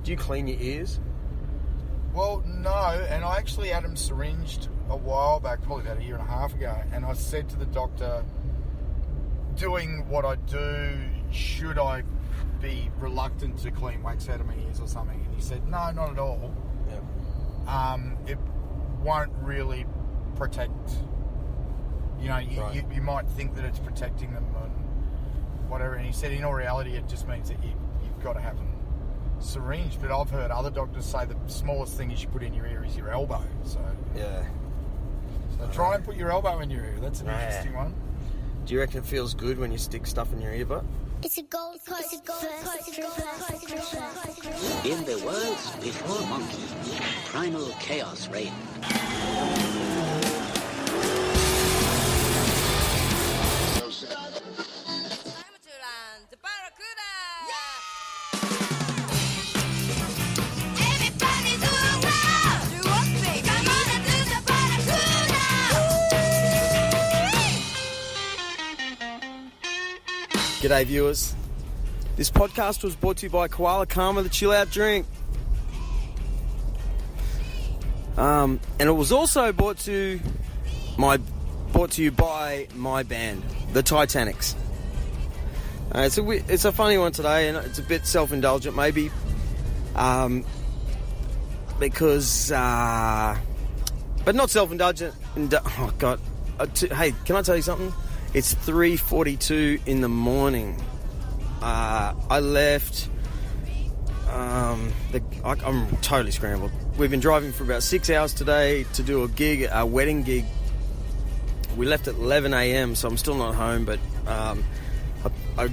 Do you clean your ears? Well, no, and I actually had them syringed a while back, probably about a year and a half ago, and I said to the doctor, doing what I do, should I be reluctant to clean wax out of my ears or something? And he said, no, not at all. Yeah. It won't really protect, Right. you might think that it's protecting them and whatever, and he said in all reality it just means that you've got to have them syringed. But I've heard other doctors say the smallest thing you should put in your ear is your elbow, so try and put your elbow in your ear. That's an interesting one. Do you reckon it feels good when you stick stuff in your ear butt? It's a gold coast. In the worlds before monkey, primal chaos reigned. G'day viewers. This podcast was brought to you by Koala Karma, the chill out drink. And it was also brought to you by my band, the Titanics. It's a funny one today, and it's a bit self-indulgent maybe, because but not self-indulgent. Oh God! Hey, can I tell you something? It's 3:42 in the morning. I left. I'm totally scrambled. We've been driving for about 6 hours today to do a wedding gig. We left at 11 a.m, so I'm still not home. But I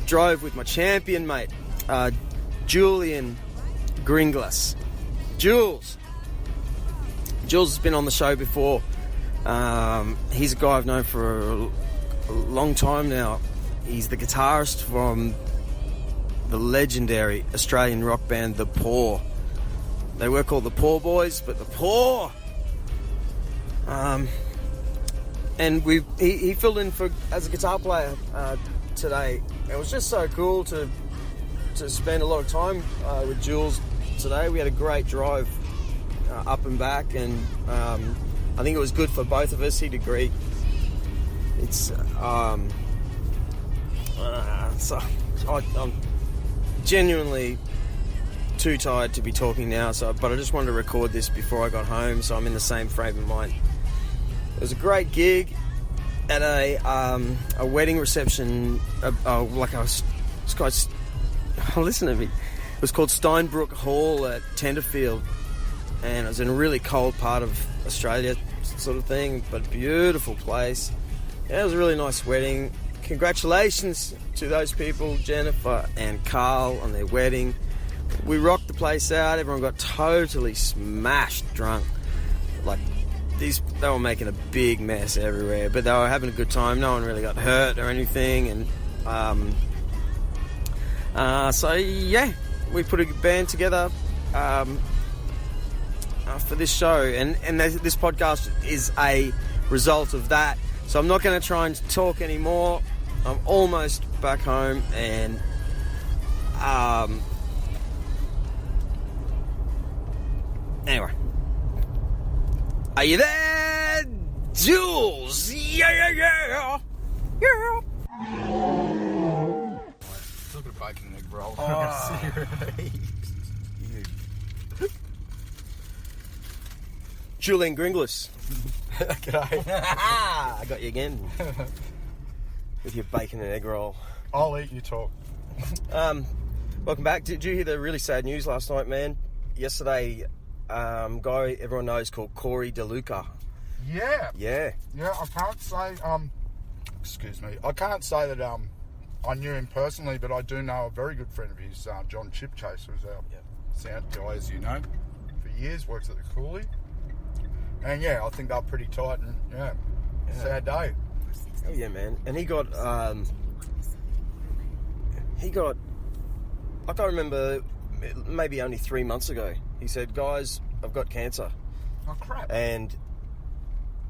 drove with my champion mate, Julian Grynglas. Jules has been on the show before. He's a guy I've known for a long time now. He's the guitarist from the legendary Australian rock band The Poor. They were called The Poor Boys, but The Poor. And he filled in as a guitar player today. It was just so cool to spend a lot of time with Jules today. We had a great drive up and back, and I think it was good for both of us. He'd agree. It's so I'm genuinely too tired to be talking now. But I just wanted to record this before I got home, so I'm in the same frame of mind. It was a great gig at a wedding reception. Listen to me. It was called Steinbrook Hall at Tenterfield, and it was in a really cold part of Australia, sort of thing, but beautiful place. Yeah, it was a really nice wedding. Congratulations to those people, Jennifer and Carl, on their wedding. We rocked the place out. Everyone got totally smashed drunk. They were making a big mess everywhere, but they were having a good time. No one really got hurt or anything. And we put a band together for this show, and this podcast is a result of that. So I'm not going to try and talk anymore. I'm almost back home, and anyway. Are you there, Jules? Yeah. Look at a bacon and egg roll. Julian Grynglas. G'day. I got you again with your bacon and egg roll. I'll eat, you talk. Welcome back. Did you hear the really sad news last night, man? Yesterday, guy everyone knows called Corey DeLuca. Yeah. Yeah. I can't say. Excuse me. I can't say that I knew him personally, but I do know a very good friend of his, John Chipchase, who's our sound guy, as you know, for years. Works at the Cooley. And I think they're pretty tight, and sad day. Oh yeah, man. And he got I can't remember, maybe only 3 months ago, he said, guys, I've got cancer. Oh crap. And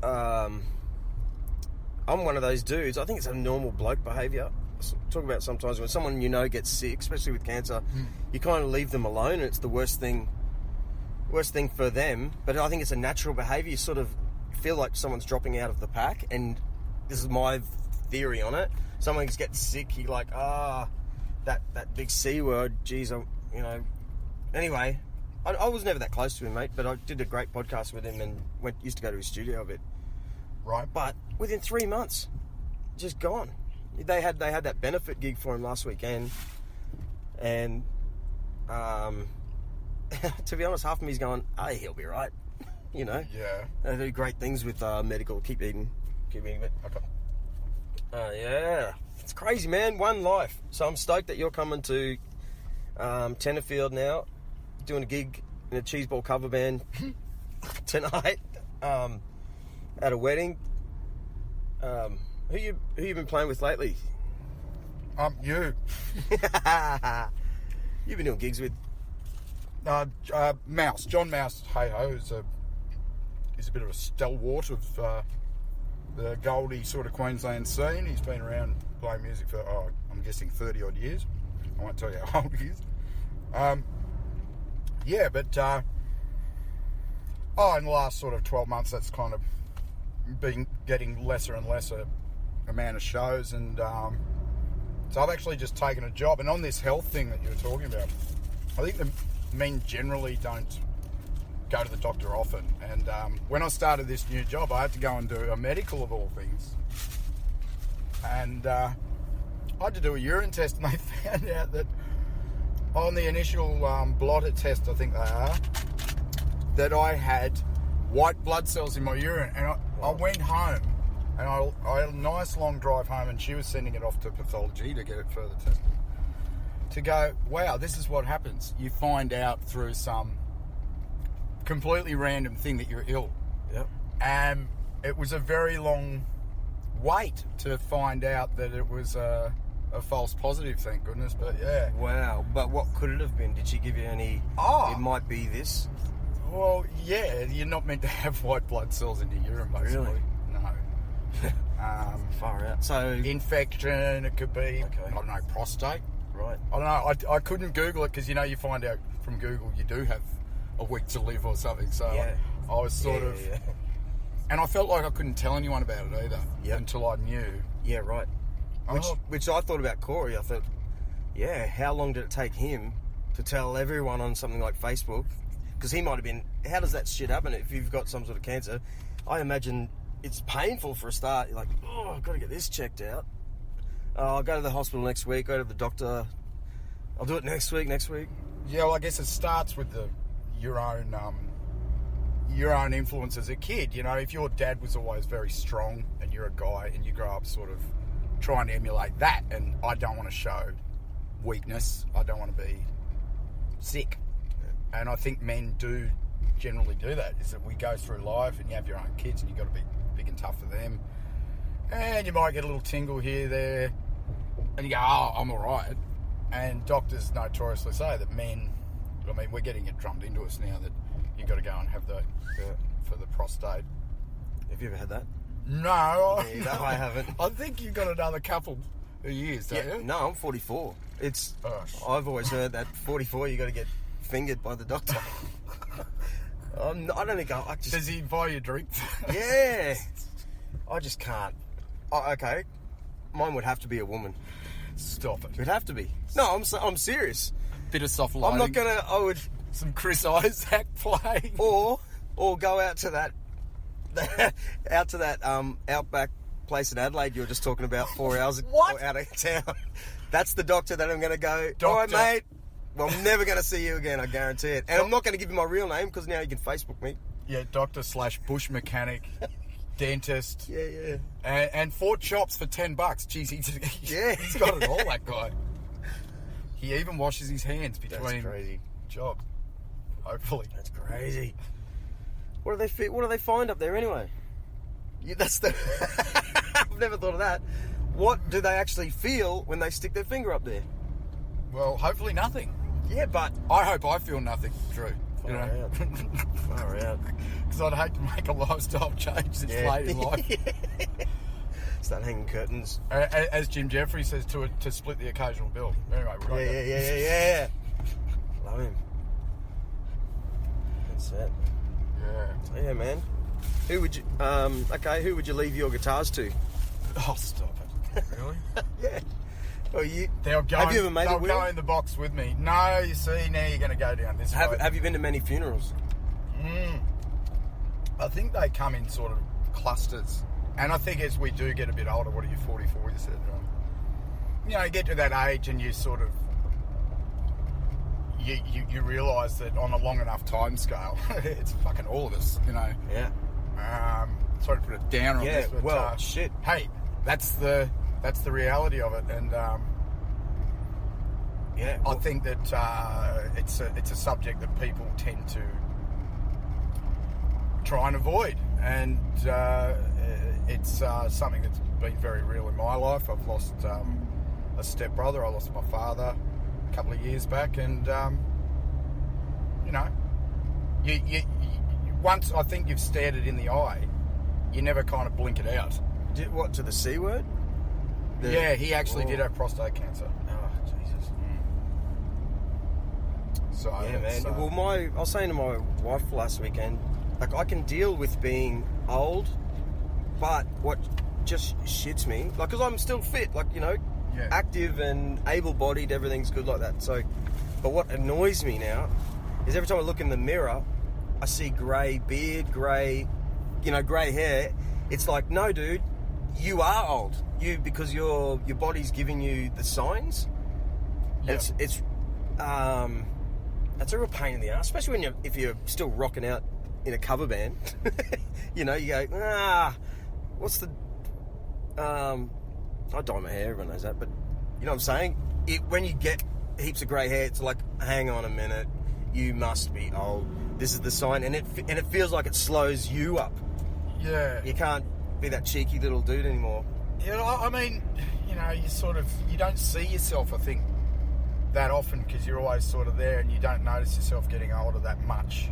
I'm one of those dudes. I think it's a normal bloke behaviour. talk about sometimes when someone gets sick, especially with cancer, you kind of leave them alone, and it's the worst thing for them. But I think it's a natural behaviour. You sort of feel like someone's dropping out of the pack, and this is my theory on it. Someone gets sick, you're like, that big C word, geez, Anyway, I was never that close to him, mate, but I did a great podcast with him and used to go to his studio a bit. Right. But within 3 months, just gone. They had that benefit gig for him last weekend, and to be honest, half of me's going, hey, he'll be right. Yeah. They do great things with medical. Keep eating it. Okay. Yeah. It's crazy, man. One life. So I'm stoked that you're coming to Tenterfield now, doing a gig in a cheeseball cover band tonight at a wedding. Who you been playing with lately? You. You've been doing gigs with Mouse, John Mouse. Hey ho, he's a bit of a stalwart of the Goldie sort of Queensland scene. He's been around playing music for I'm guessing 30 odd years. I won't tell you how old he is. In the last sort of 12 months, that's kind of been getting lesser and lesser amount of shows, and so I've actually just taken a job. And on this health thing that you were talking about, I think the men generally don't go to the doctor often, and when I started this new job, I had to go and do a medical of all things, and I had to do a urine test, and they found out that on the initial blotter test, I think they are, that I had white blood cells in my urine, and I went home, and I had a nice long drive home, and she was sending it off to pathology to get it further tested. To go, wow, this is what happens. You find out through some completely random thing that you're ill. Yep. And it was a very long wait to find out that it was a false positive, thank goodness, but yeah. Wow. But what could it have been? Did she give you any... it might be this? Well, yeah, you're not meant to have white blood cells in your urine, basically. Really? No. Far out. So... Infection, it could be, I don't know, prostate. Right. I don't know, I couldn't Google it, because, you find out from Google you do have a week to live or something, so yeah. I was sort of... Yeah. And I felt like I couldn't tell anyone about it either, until I knew. Yeah, right. Which I thought about Corey. I thought, yeah, how long did it take him to tell everyone on something like Facebook? Because he might have been, how does that shit happen if you've got some sort of cancer? I imagine it's painful for a start. You're like, I've got to get this checked out. I'll go to the hospital next week, go to the doctor. I'll do it next week. Yeah, well, I guess it starts with your own influence as a kid. If your dad was always very strong and you're a guy and you grow up sort of trying to emulate that, and I don't want to show weakness, I don't want to be sick, and I think men do generally do that, is that we go through life and you have your own kids and you've got to be big and tough for them, and you might get a little tingle here, there, and you go, I'm alright. And doctors notoriously say that men, we're getting it drummed into us now that you've got to go and have for the prostate. Have you ever had that? No, I haven't. I think you've got another couple of years, don't you? No, I'm 44. I've always heard that 44 you got to get fingered by the doctor. I don't think I just... Does he buy you drinks? Yeah. I just can't. Okay. Mine would have to be a woman. Stop it. It'd have to be. No, I'm serious. Bit of soft lighting. I'm not going to... I would... Some Chris Isaac play. Or go out to that... outback place in Adelaide you were just talking about 4 hours out of town. That's the doctor that I'm going to go, all right, mate, well, I'm never going to see you again, I guarantee it. And I'm not going to give you my real name, because now you can Facebook me. Yeah, doctor/bush mechanic, dentist. Yeah. And 4 chops for $10. Jeez, he's got it all, that guy. He even washes his hands between jobs. Hopefully. That's crazy. What do they find up there anyway? That's the... I've never thought of that. What do they actually feel when they stick their finger up there? Well, hopefully nothing. Yeah, but... I hope I feel nothing, Drew. Far out. Because I'd hate to make a lifestyle change this late in life. Start hanging curtains. As Jim Jeffrey says, to split the occasional bill. Anyway, we're Yeah. Love him. That's it. Yeah. Yeah, man. Who would you leave your guitars to? Oh, stop it. Really? Yeah. Well, have you ever made a will? They'll go in the box with me. No, you see, now you're going to go down this road. Have you been to many funerals? I think they come in sort of clusters. And I think as we do get a bit older, what are you, 44, you said, right? You know, you get to that age and you sort of... You realise that on a long enough time scale, it's fucking all of us, you know. Yeah. Sorry to put it down on this, but... well, shit. Hey, that's the reality of it, and... yeah. I think that it's a subject that people tend to try and avoid, and it's something that's been very real in my life. I've lost a stepbrother. I lost my father a couple of years back, and you know, you once I think you've stared it in the eye, you never kind of blink it out. What, to the C word? Yeah, he actually did have prostate cancer. Oh, Jesus. So yeah, man. Well, I was saying to my wife last weekend, like, I can deal with being old, but what just shits me, like, because I'm still fit, like, you know, active and able-bodied, everything's good like that. So, but what annoys me now is every time I look in the mirror, I see grey beard, grey hair. It's like, no, dude, you are old. Because your body's giving you the signs. Yep. It's that's a real pain in the ass, especially if you're still rocking out in a cover band. You know, you go, what's the... I dye my hair, everyone knows that, but you know what I'm saying? When you get heaps of grey hair, it's like, hang on a minute, you must be old. This is the sign, and it feels like it slows you up. Yeah. You can't be that cheeky little dude anymore. Yeah, I mean, you know, you don't see yourself, I think, that often, because you're always sort of there and you don't notice yourself getting older that much.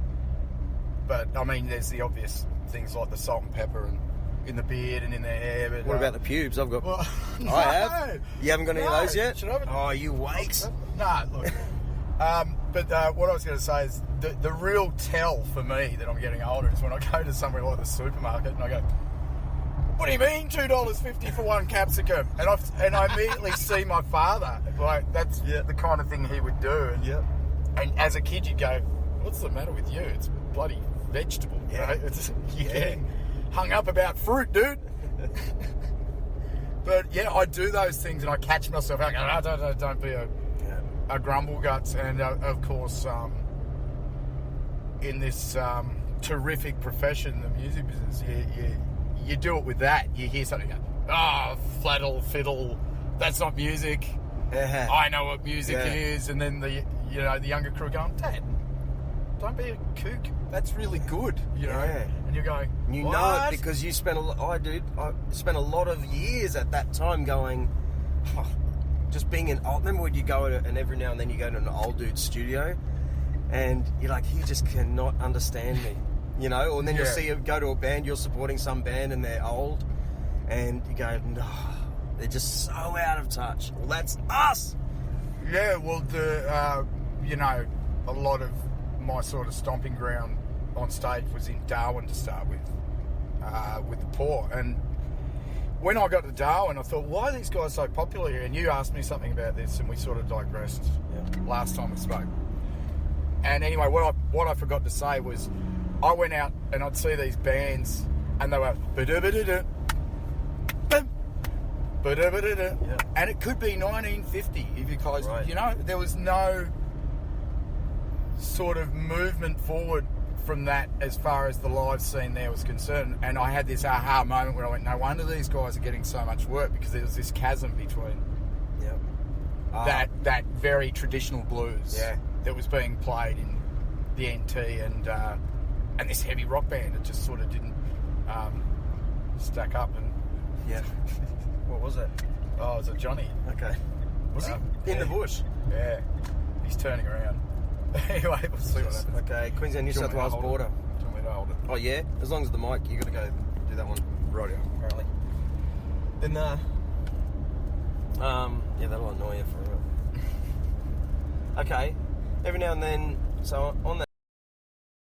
But, I mean, there's the obvious things like the salt and pepper and in the beard and in the hair. But, what about the pubes? I've got... Well, no, I have. You haven't got any of those yet? Should I? Oh, you wakes. No, look. But what I was going to say is the real tell for me that I'm getting older is when I go to somewhere like the supermarket and I go, what do you mean $2.50 for one capsicum? And I immediately see my father. Like, that's the kind of thing he would do. And as a kid, you go, what's the matter with you? It's bloody vegetable. Yeah. Right? You're getting hung up about fruit, dude. But yeah, I do those things and I catch myself out going, don't be a grumble guts. And of course, in this terrific profession, the music business, you do it with that. You hear something go, fladdle, fiddle, that's not music. I know what music is. And then the younger crew going, Dad, don't be a kook. That's really good, you know. And you're going, you what? know it because you spent I spent a lot of years at that time going, just being an old... Remember when you go and every now and then you go to an old dude's studio and you're like, he just cannot understand me. You know, and then you'll see go to a band, you're supporting some band and they're old, and you go, no, they're just so out of touch. Well, that's us. Yeah, well, a lot of my sort of stomping ground on stage was in Darwin to start with the poor. And when I got to Darwin, I thought, why are these guys so popular here? And you asked me something about this, and we sort of digressed last time we spoke. And anyway, what I forgot to say was, I went out and I'd see these bands and they were ba-da-ba-da-da, ba-da-ba-da-da, and it could be 1950 if you close, you know, there was no sort of movement forward from that as far as the live scene there was concerned. And I had this aha moment where I went, no wonder these guys are getting so much work, because there was this chasm between that very traditional blues that was being played in the NT and this heavy rock band. It just sort of didn't stack up. And what was it? Oh, it was a Johnny. Okay. Was he? In the bush? Yeah. He's turning around. Anyway, we'll see what happens. Okay, Queensland, New South Wales border. Do you want me to hold it? Oh, yeah? As long as the mic, you got to go do that one. Rightio. Apparently. then yeah, that'll annoy you for a bit. Okay, every now and then. So on that.